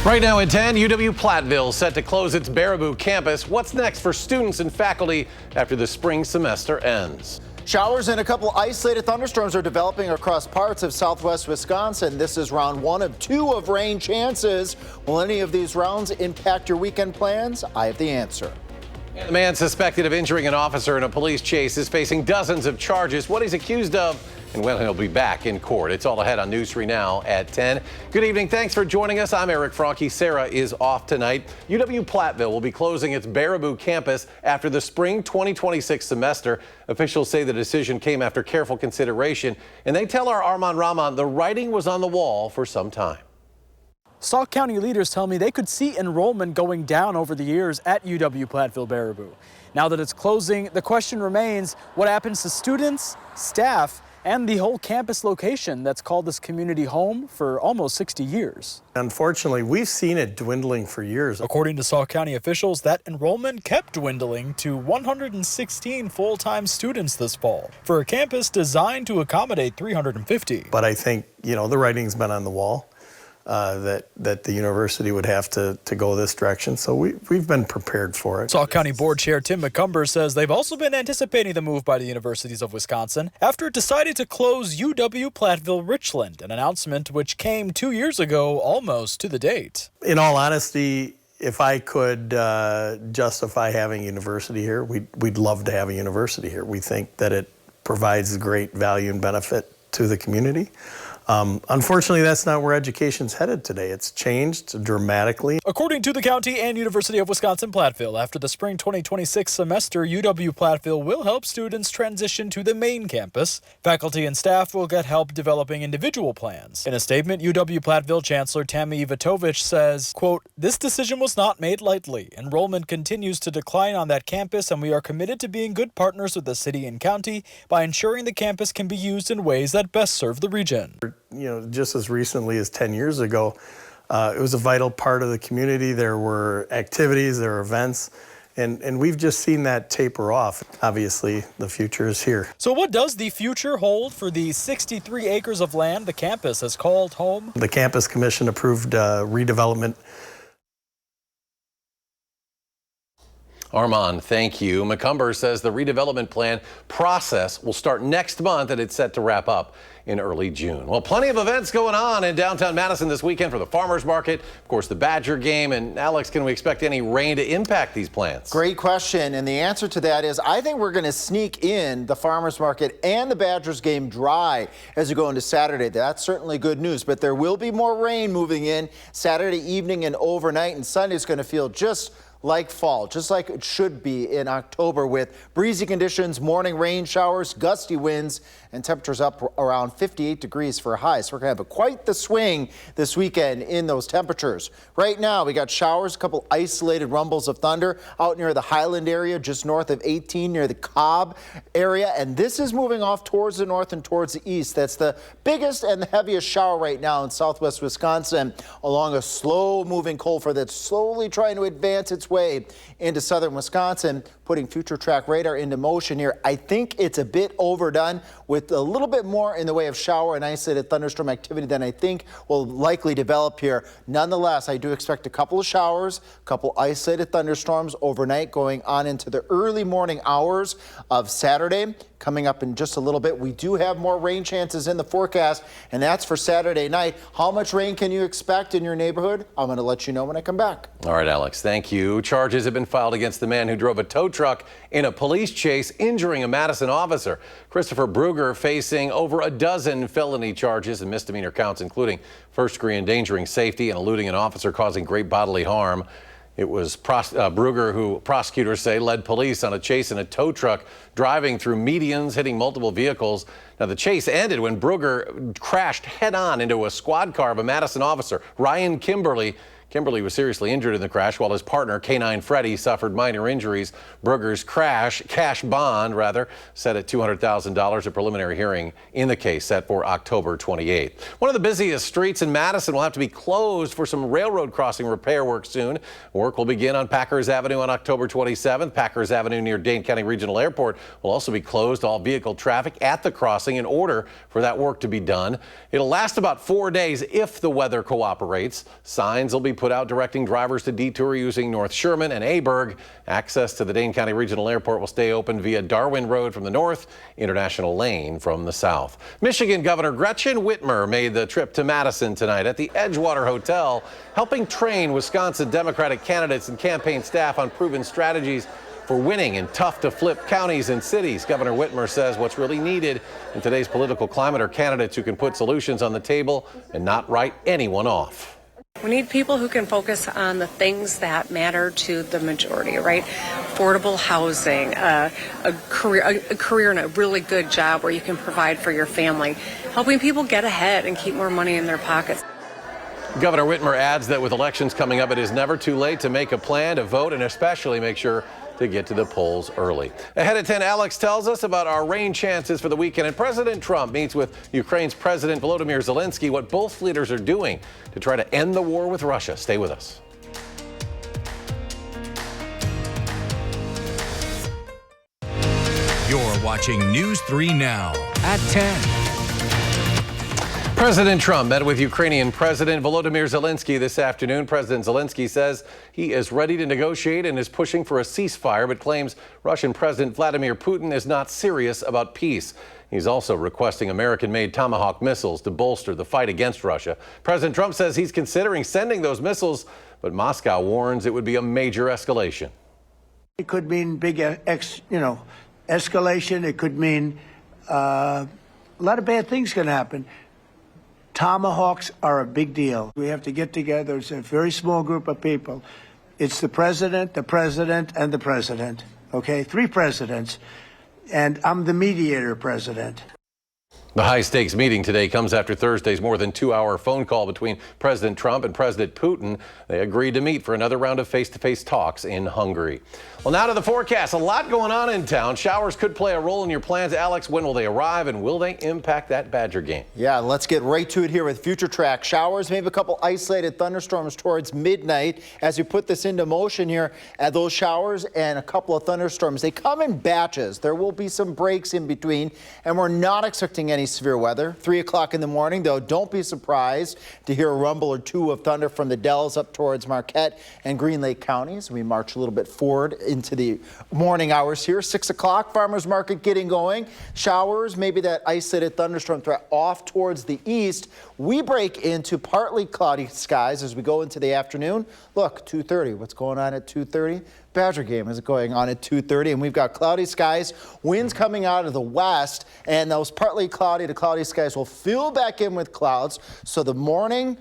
Right now at 10, UW-Platteville set to close its Baraboo campus. What's next for students and faculty after the spring semester ends? Showers and a couple isolated thunderstorms are developing across parts of southwest Wisconsin. This is round 1 of 2 of rain chances. Will any of these rounds impact your weekend plans? I have the answer. The man suspected of injuring an officer in a police chase is facing dozens of charges. What he's accused of and when he'll be back in court. It's all ahead on News 3 Now at 10. Good evening. Thanks for joining us. I'm Eric Franke. Sarah is off tonight. UW-Platteville will be closing its Baraboo campus after the spring 2026 semester. Officials say the decision came after careful consideration, and they tell our Armand Rahman the writing was on the wall for some time. Sauk County leaders tell me they could see enrollment going down over the years at UW-Platteville Baraboo. Now that it's closing, the question remains, what happens to students, staff, and the whole campus location that's called this community home for almost 60 years. Unfortunately, we've seen it dwindling for years. According to Sauk County officials, that enrollment kept dwindling to 116 full-time students this fall for a campus designed to accommodate 350. But I think, the writing's been on the wall. That the university would have to go this direction. So we've been prepared for it. Sauk County Board Chair Tim McCumber says they've also been anticipating the move by the universities of Wisconsin after it decided to close UW-Platteville Richland, an announcement which came 2 years ago almost to the date. In all honesty, if I could justify having a university here, we'd love to have a university here. We think that it provides great value and benefit to the community. Unfortunately, that's not where education's headed today. It's changed dramatically. According to the county and University of Wisconsin-Platteville, after the spring 2026 semester, UW-Platteville will help students transition to the main campus. Faculty and staff will get help developing individual plans. In a statement, UW-Platteville Chancellor Tammy Ivatovich says, quote, "This decision was not made lightly. Enrollment continues to decline on that campus, and we are committed to being good partners with the city and county by ensuring the campus can be used in ways that best serve the region." Just as recently as 10 years ago, it was a vital part of the community. There were activities, there were events, and we've just seen that taper off. Obviously, the future is here. So what does the future hold for the 63 acres of land the campus has called home? The Campus Commission approved redevelopment. Armand, thank you. McCumber says the redevelopment plan process will start next month and it's set to wrap up in early June. Well, plenty of events going on in downtown Madison this weekend for the farmers market, of course, the Badger game. And Alex, can we expect any rain to impact these plans? Great question. And the answer to that is I think we're going to sneak in the farmers market and the Badgers game dry as we go into Saturday. That's certainly good news, but there will be more rain moving in Saturday evening and overnight, and Sunday's going to feel just like fall, just like it should be in October, with breezy conditions, morning rain showers, gusty winds, and temperatures up around 58 degrees for a high. So we're going to have quite the swing this weekend in those temperatures. Right now, we got showers, a couple isolated rumbles of thunder out near the Highland area, just north of 18 near the Cobb area. And this is moving off towards the north and towards the east. That's the biggest and the heaviest shower right now in southwest Wisconsin, along a slow moving cold front that's slowly trying to advance its way into southern Wisconsin, putting future track radar into motion here. I think it's a bit overdone with a little bit more in the way of shower and isolated thunderstorm activity than I think will likely develop here. Nonetheless, I do expect a couple of showers, a couple isolated thunderstorms overnight going on into the early morning hours of Saturday. Coming up in just a little bit, we do have more rain chances in the forecast, and that's for Saturday night. How much rain can you expect in your neighborhood? I'm going to let you know when I come back. All right, Alex, thank you. Charges have been filed against the man who drove a tow truck in a police chase, injuring a Madison officer. Christopher Bruger facing over a dozen felony charges and misdemeanor counts, including first-degree endangering safety and eluding an officer causing great bodily harm. It was Bruger who prosecutors say led police on a chase in a tow truck, driving through medians, hitting multiple vehicles. Now, the chase ended when Bruger crashed head-on into a squad car of a Madison officer, Ryan Kimberly. Kimberly was seriously injured in the crash, while his partner, K9 Freddie, suffered minor injuries. Bruger's cash bond, set at $200,000. A preliminary hearing in the case set for October 28th. One of the busiest streets in Madison will have to be closed for some railroad crossing repair work soon. Work will begin on Packers Avenue on October 27th. Packers Avenue near Dane County Regional Airport will also be closed to all vehicle traffic at the crossing in order for that work to be done. It'll last about 4 days if the weather cooperates. Signs will be put out directing drivers to detour using North Sherman and Aberg. Access to the Dane County Regional Airport will stay open via Darwin Road from the north, International Lane from the south. Michigan Governor Gretchen Whitmer made the trip to Madison tonight at the Edgewater Hotel, helping train Wisconsin Democratic candidates and campaign staff on proven strategies for winning in tough-to-flip counties and cities. Governor Whitmer says what's really needed in today's political climate are candidates who can put solutions on the table and not write anyone off. We need people who can focus on the things that matter to the majority, right? Affordable housing, a career in a really good job where you can provide for your family, helping people get ahead and keep more money in their pockets. Governor Whitmer adds that with elections coming up, it is never too late to make a plan, to vote, and especially make sure to get to the polls early. Ahead at 10, Alex tells us about our rain chances for the weekend, and President Trump meets with Ukraine's President Volodymyr Zelensky, what both leaders are doing to try to end the war with Russia. Stay with us. You're watching News 3 Now at 10. President Trump met with Ukrainian President Volodymyr Zelensky this afternoon. President Zelensky says he is ready to negotiate and is pushing for a ceasefire, but claims Russian President Vladimir Putin is not serious about peace. He's also requesting American-made Tomahawk missiles to bolster the fight against Russia. President Trump says he's considering sending those missiles, but Moscow warns it would be a major escalation. It could mean big, escalation. It could mean a lot of bad things can happen. Tomahawks are a big deal. We have to get together. It's a very small group of people. It's the president, and the president. Okay, 3 presidents. And I'm the mediator president. The high-stakes meeting today comes after Thursday's more than 2-hour phone call between President Trump and President Putin. They agreed to meet for another round of face-to-face talks in Hungary. Well, now to the forecast. A lot going on in town. Showers could play a role in your plans. Alex, when will they arrive, and will they impact that Badger game? Yeah, let's get right to it here with Future Track. Showers, maybe a couple isolated thunderstorms towards midnight. As we put this into motion here, at those showers and a couple of thunderstorms, they come in batches. There will be some breaks in between, and we're not expecting any severe weather. 3 o'clock in the morning, though, don't be surprised to hear a rumble or two of thunder from the Dells up towards Marquette and Green Lake counties. We march a little bit forward into the morning hours here. 6 o'clock, farmers market getting going. Showers, maybe that isolated thunderstorm threat off towards the east. We break into partly cloudy skies as we go into the afternoon. Look, 2:30. What's going on at 2:30? Badger game is going on at 2:30, and we've got cloudy skies, winds coming out of the west, and those partly cloudy to cloudy skies will fill back in with clouds. So the morning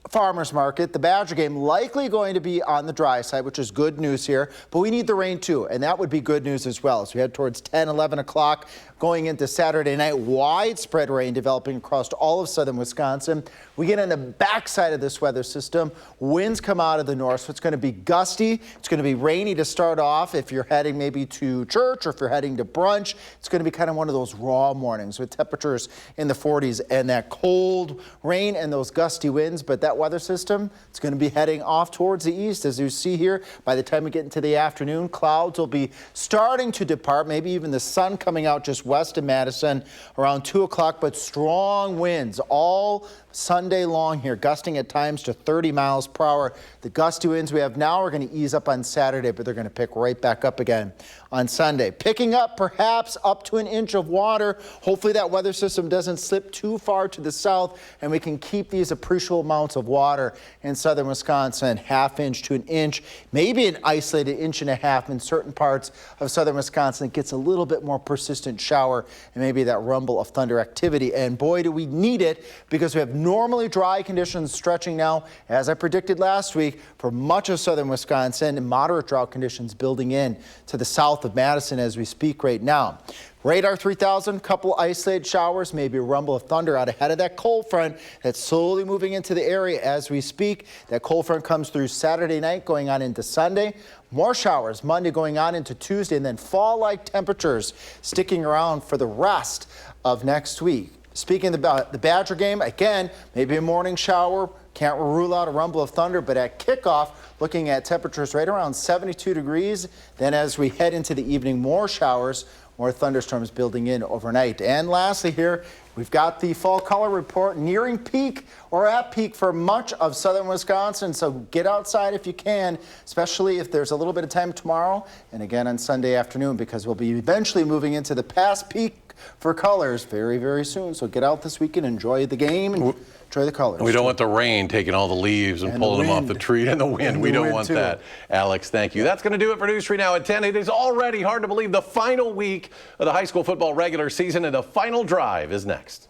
farmers market, the Badger game, likely going to be on the dry side, which is good news here, but we need the rain too, and that would be good news as well. As we head towards 10, 11 o'clock, going into Saturday night, widespread rain developing across all of southern Wisconsin. We get on the backside of this weather system. Winds come out of the north, so it's going to be gusty. It's going to be rainy to start off if you're heading maybe to church or if you're heading to brunch. It's going to be kind of one of those raw mornings with temperatures in the 40s and that cold rain and those gusty winds. But that weather system, it's going to be heading off towards the east. As you see here, by the time we get into the afternoon, clouds will be starting to depart, maybe even the sun coming out just west of Madison around 2 o'clock, but strong winds all Sunday long here, gusting at times to 30 miles per hour. The gusty winds we have now are going to ease up on Saturday, but they're going to pick right back up again on Sunday. Picking up perhaps up to an inch of water. Hopefully that weather system doesn't slip too far to the south, and we can keep these appreciable amounts of water in southern Wisconsin, ½ inch to an inch, maybe an isolated 1.5 inches in certain parts of southern Wisconsin. It gets a little bit more persistent shower and maybe that rumble of thunder activity. And boy, do we need it, because we have normally dry conditions stretching now, as I predicted last week, for much of southern Wisconsin, and moderate drought conditions building in to the south of Madison as we speak right now. Radar 3000, couple isolated showers, maybe a rumble of thunder out ahead of that cold front that's slowly moving into the area as we speak. That cold front comes through Saturday night going on into Sunday. More showers Monday going on into Tuesday, and then fall-like temperatures sticking around for the rest of next week. Speaking about the Badger game, again, maybe a morning shower. Can't rule out a rumble of thunder, but at kickoff, looking at temperatures right around 72 degrees. Then as we head into the evening, more showers more thunderstorms building in overnight. And lastly here, we've got the fall color report nearing peak or at peak for much of southern Wisconsin. So get outside if you can, especially if there's a little bit of time tomorrow and again on Sunday afternoon, because we'll be eventually moving into the past peak for colors very, very soon. So get out this weekend, enjoy the game, and enjoy the colors. We don't want the rain taking all the leaves and pulling them off the tree, and the wind. We don't want that. Alex, thank you. That's going to do it for News 3 Now at 10. It is already hard to believe the final week of the high school football regular season, and the final drive is next.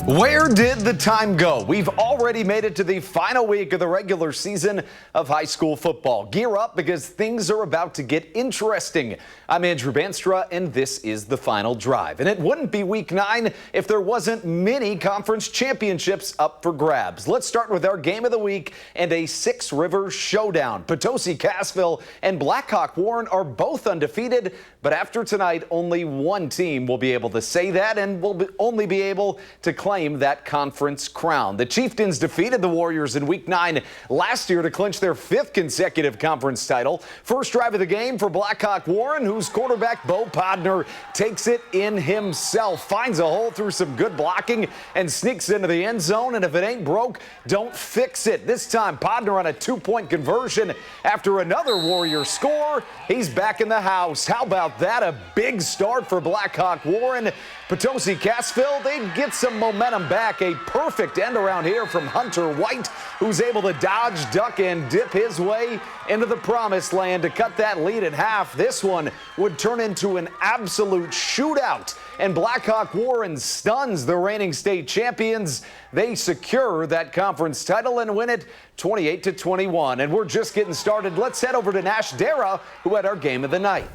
Where did the time go? We've already made it to the final week of the regular season of high school football. Gear up because things are about to get interesting. I'm Andrew Banstra, and this is the final drive. And it wouldn't be week 9 if there wasn't many conference championships up for grabs. Let's start with our game of the week and a Six Rivers showdown. Potosi Cassville and Blackhawk Warren are both undefeated, but after tonight, only one team will be able to say that and will only be able to claim that conference crown. The Chieftains defeated the Warriors in week 9 last year to clinch their 5th consecutive conference title. First drive of the game for Blackhawk Warren, whose quarterback Bo Podner takes it in himself, finds a hole through some good blocking and sneaks into the end zone. And if it ain't broke, don't fix it. This time Podner on a 2-point conversion after another Warrior score. He's back in the house. How about that? A big start for Blackhawk Warren. Potosi Cassville, they get some momentum back. A perfect end around here from Hunter White, who's able to dodge, duck, and dip his way into the promised land to cut that lead in half. This one would turn into an absolute shootout, and Blackhawk Warren stuns the reigning state champions. They secure that conference title and win it 28-21. And we're just getting started. Let's head over to Nash Dara, who had our game of the night.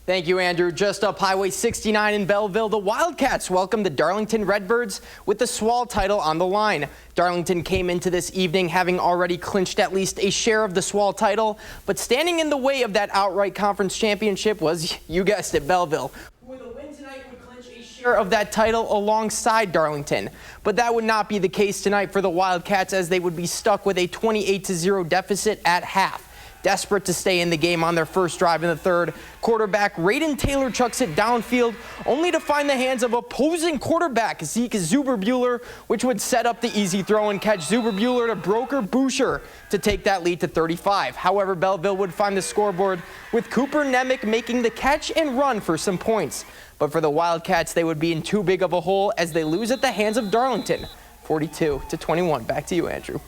Thank you, Andrew. Just up Highway 69 in Belleville, the Wildcats welcomed the Darlington Redbirds with the SWAL title on the line. Darlington came into this evening having already clinched at least a share of the SWAL title, but standing in the way of that outright conference championship was, you guessed it, Belleville. With a win tonight would clinch a share of that title alongside Darlington. But that would not be the case tonight for the Wildcats, as they would be stuck with a 28-0 deficit at half. Desperate to stay in the game on their first drive in the third, quarterback Raiden Taylor chucks it downfield, only to find the hands of opposing quarterback Zeke Zuberbuehler, which would set up the easy throw and catch Zuberbuehler to Broker Boucher to take that lead to 35. However, Belleville would find the scoreboard with Cooper Nemec making the catch and run for some points. But for the Wildcats, they would be in too big of a hole as they lose at the hands of Darlington, 42-21. Back to you, Andrew.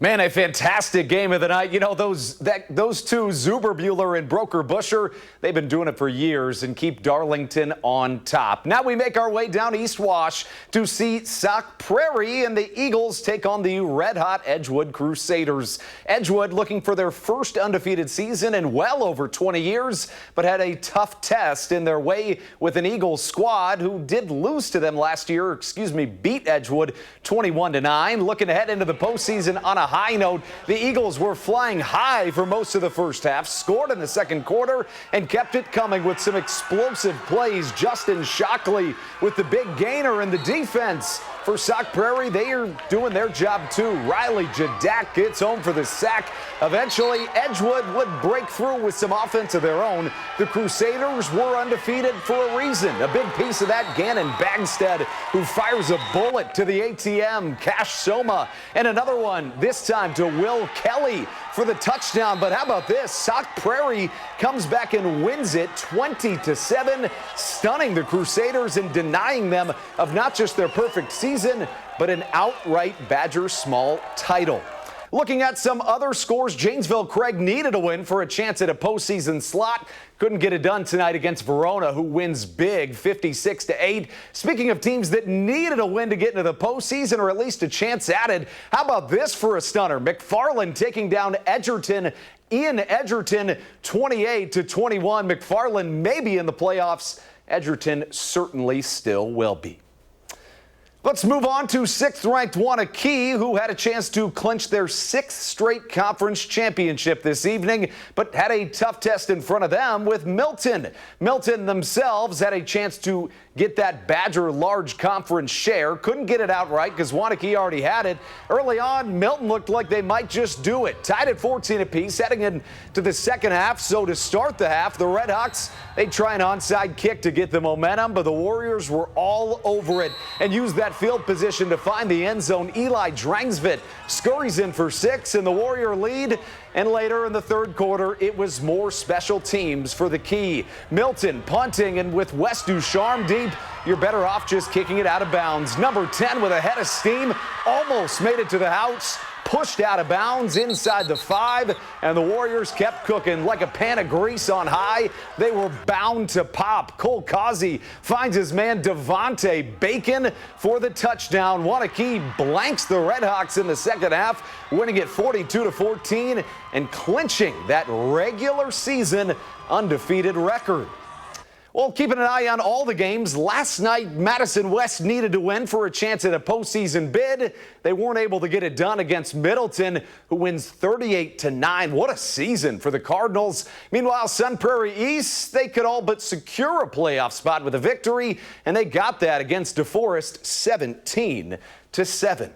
Man, a fantastic game of the night. You know, those two, Zuberbuehler and Broker Busher, they've been doing it for years and keep Darlington on top. Now we make our way down East Wash to see Sauk Prairie and the Eagles take on the red-hot Edgewood Crusaders. Edgewood looking for their first undefeated season in well over 20 years, but had a tough test in their way with an Eagles squad who did lose to them last year, beat Edgewood 21-9. Looking ahead into the postseason on a high note, the Eagles were flying high for most of the first half, scored in the second quarter, and kept it coming with some explosive plays. Justin Shockley with the big gainer in the defense. For Sauk Prairie, they are doing their job too. Riley Jadak gets home for the sack. Eventually, Edgewood would break through with some offense of their own. The Crusaders were undefeated for a reason. A big piece of that, Gannon Bagstead, who fires a bullet to the ATM. Cash Soma, and another one, this time to Will Kelly for the touchdown. But how about this? Sauk Prairie comes back and wins it 20-7, stunning the Crusaders and denying them of not just their perfect season, but an outright Badger Small title. Looking at some other scores, Janesville Craig needed a win for a chance at a postseason slot. Couldn't get it done tonight against Verona, who wins big, 56-8. Speaking of teams that needed a win to get into the postseason, or at least a chance at it, how about this for a stunner? McFarland taking down Edgerton in Edgerton, 28-21. McFarland may be in the playoffs. Edgerton certainly still will be. Let's move on to 6th-ranked Wanakee, who had a chance to clinch their 6th straight conference championship this evening, but had a tough test in front of them with Milton. Milton themselves had a chance to get that Badger large conference share. Couldn't get it outright because Wanakee already had it. Early on, Milton looked like they might just do it. Tied at 14 apiece, heading into the second half. So to start the half, the Redhawks, they try an onside kick to get the momentum, but the Warriors were all over it and used that field position to find the end zone. Eli Drangsvit scurries in for 6 and the Warrior lead. And later in the third quarter, it was more special teams for the Key. Milton punting, and with Wes Ducharme deep, you're better off just kicking it out of bounds. Number 10 with a head of steam, almost made it to the house. Pushed out of bounds inside the 5, and the Warriors kept cooking like a pan of grease on high. They were bound to pop. Cole Causey finds his man Devontae Bacon for the touchdown. Wanakee blanks the Redhawks in the second half, winning it 42-14 and clinching that regular season undefeated record. Well, keeping an eye on all the games, last night Madison West needed to win for a chance at a postseason bid. They weren't able to get it done against Middleton, who wins 38-9. What a season for the Cardinals. Meanwhile, Sun Prairie East, they could all but secure a playoff spot with a victory, and they got that against DeForest 17-7.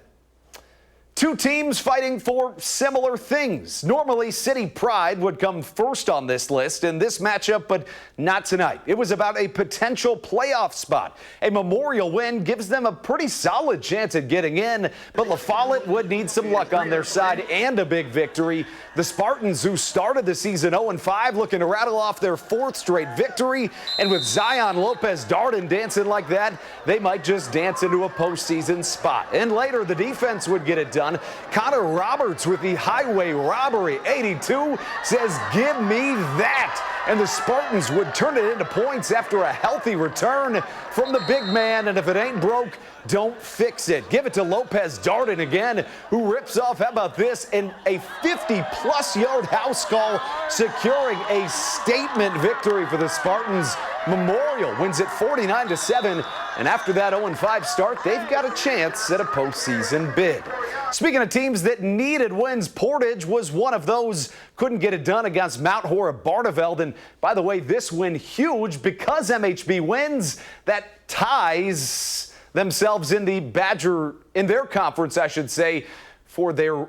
Two teams fighting for similar things. Normally, City Pride would come first on this list in this matchup, but not tonight. It was about a potential playoff spot. A Memorial win gives them a pretty solid chance at getting in, but La Follette would need some luck on their side and a big victory. The Spartans, who started the season 0-5, looking to rattle off their 4th straight victory, and with Zion Lopez-Darden dancing like that, they might just dance into a postseason spot. And later, the defense would get it done. Connor Roberts with the highway robbery. 82 says, "Give me that." And the Spartans would turn it into points after a healthy return from the big man. And if it ain't broke, don't fix it. Give it to Lopez-Darden again, who rips off, how about this, in a 50-plus yard house call, securing a statement victory for the Spartans. Memorial wins it 49-7, and after that 0-5 start, they've got a chance at a postseason bid. Speaking of teams that needed wins, Portage was one of those. Couldn't get it done against Mount Horeb Barneveld. And by the way, this win huge because MHB wins. That ties themselves in the Badger, in their conference, I should say, for their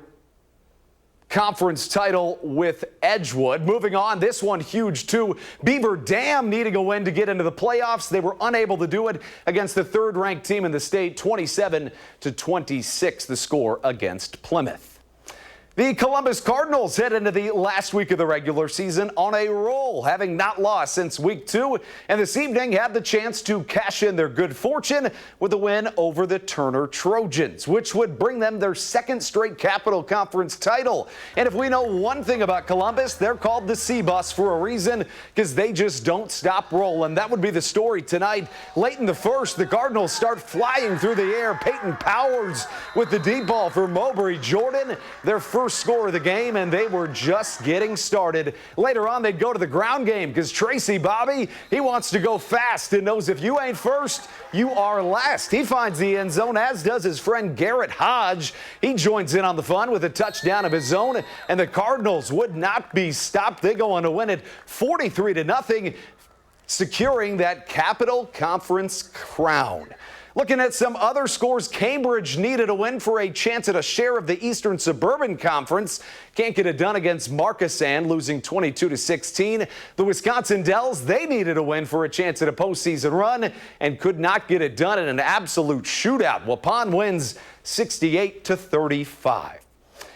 conference title with Edgewood. Moving on, this one huge too. Beaver Dam needing a win to get into the playoffs. They were unable to do it against the 3rd-ranked team in the state, 27-26 the score against Plymouth. The Columbus Cardinals head into the last week of the regular season on a roll, having not lost since week 2, and this evening had the chance to cash in their good fortune with a win over the Turner Trojans, which would bring them their 2nd straight Capital Conference title. And if we know one thing about Columbus, they're called the C-Bus for a reason, because they just don't stop rolling. That would be the story tonight. Late in the first, the Cardinals start flying through the air. Peyton Powers with the deep ball for Mowbray Jordan, their first score of the game, and they were just getting started. Later on, they'd go to the ground game because Tracy Bobby, he wants to go fast and knows if you ain't first, you are last. He finds the end zone, as does his friend Garrett Hodge. He joins in on the fun with a touchdown of his own, and the Cardinals would not be stopped. They go on to win it 43-0, securing that Capital Conference crown. Looking at some other scores, Cambridge needed a win for a chance at a share of the Eastern Suburban Conference. Can't get it done against Markesan, losing 22-16. The Wisconsin Dells, they needed a win for a chance at a postseason run and could not get it done in an absolute shootout. Waupun wins 68-35.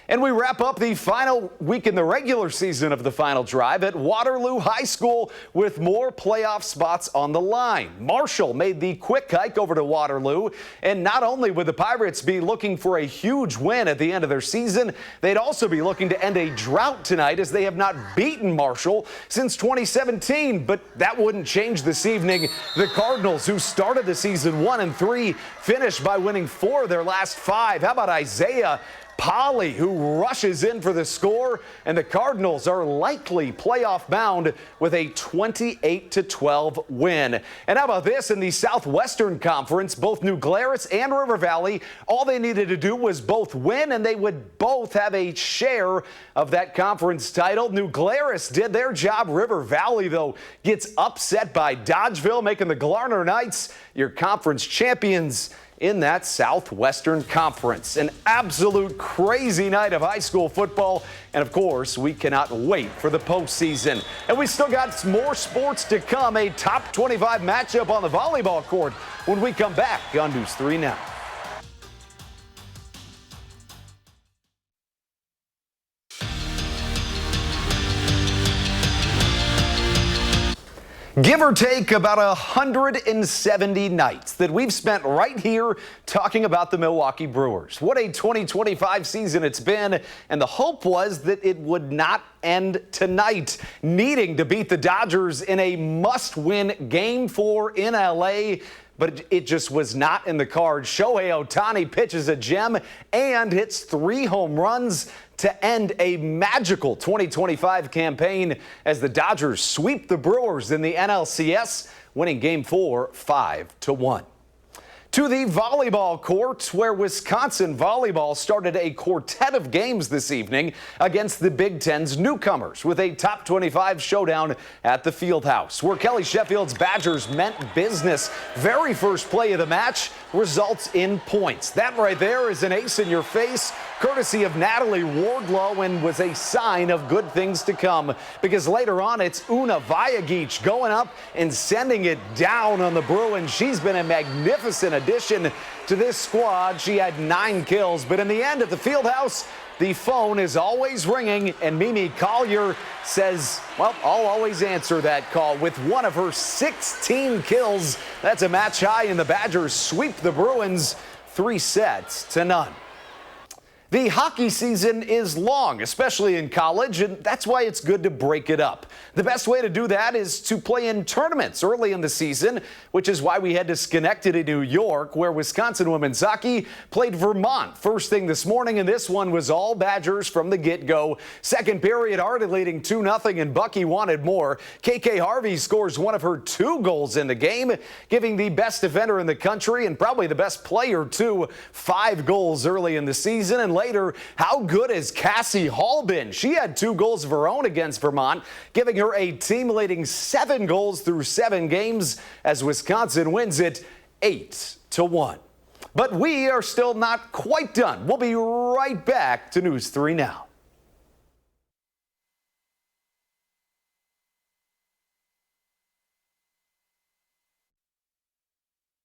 And we wrap up the final week in the regular season of the Final Drive at Waterloo High School with more playoff spots on the line. Marshall made the quick hike over to Waterloo, and not only would the Pirates be looking for a huge win at the end of their season, they'd also be looking to end a drought tonight, as they have not beaten Marshall since 2017. But that wouldn't change this evening. The Cardinals, who started the season 1-3, finished by winning 4 of their last 5. How about Isaiah Polly, who rushes in for the score, and the Cardinals are likely playoff bound with a 28-12 win. And how about this in the Southwestern Conference? Both New Glarus and River Valley, all they needed to do was both win, and they would both have a share of that conference title. New Glarus did their job. River Valley, though, gets upset by Dodgeville, making the Glarner Knights your conference champions in that Southwestern Conference. An absolute crazy night of high school football. And of course, we cannot wait for the postseason. And we still got more sports to come. A top 25 matchup on the volleyball court when we come back on News 3 Now. Give or take about 170 nights that we've spent right here talking about the Milwaukee Brewers. What a 2025 season it's been, and the hope was that it would not end tonight, needing to beat the Dodgers in a must-win Game 4 in LA. But it just was not in the cards. Shohei Ohtani pitches a gem and hits 3 home runs to end a magical 2025 campaign as the Dodgers sweep the Brewers in the NLCS, winning Game 4 5-1. To the volleyball court, where Wisconsin volleyball started a quartet of games this evening against the Big Ten's newcomers with a top 25 showdown at the Fieldhouse, where Kelly Sheffield's Badgers meant business. Very first play of the match results in points. That right there is an ace in your face, courtesy of Natalie Wardlow, and was a sign of good things to come, because later on it's Una Vajagic going up and sending it down on the Bruins. She's been a magnificent addition to this squad. She had 9 kills, but in the end at the Fieldhouse, the phone is always ringing, and Mimi Collier says, well, I'll always answer that call with one of her 16 kills. That's a match high, and the Badgers sweep the Bruins 3-0. The hockey season is long, especially in college, and that's why it's good to break it up. The best way to do that is to play in tournaments early in the season, which is why we head to Schenectady, New York, where Wisconsin women's hockey played Vermont first thing this morning, and this one was all Badgers from the get-go. Second period, already leading 2-0, and Bucky wanted more. KK Harvey scores one of her 2 goals in the game, giving the best defender in the country and probably the best player, too, 5 goals early in the season. And later, how good has Cassie Hall been? She had 2 goals of her own against Vermont, giving her a team-leading 7 goals through 7 games as Wisconsin wins it 8-1. But we are still not quite done. We'll be right back to News 3 Now.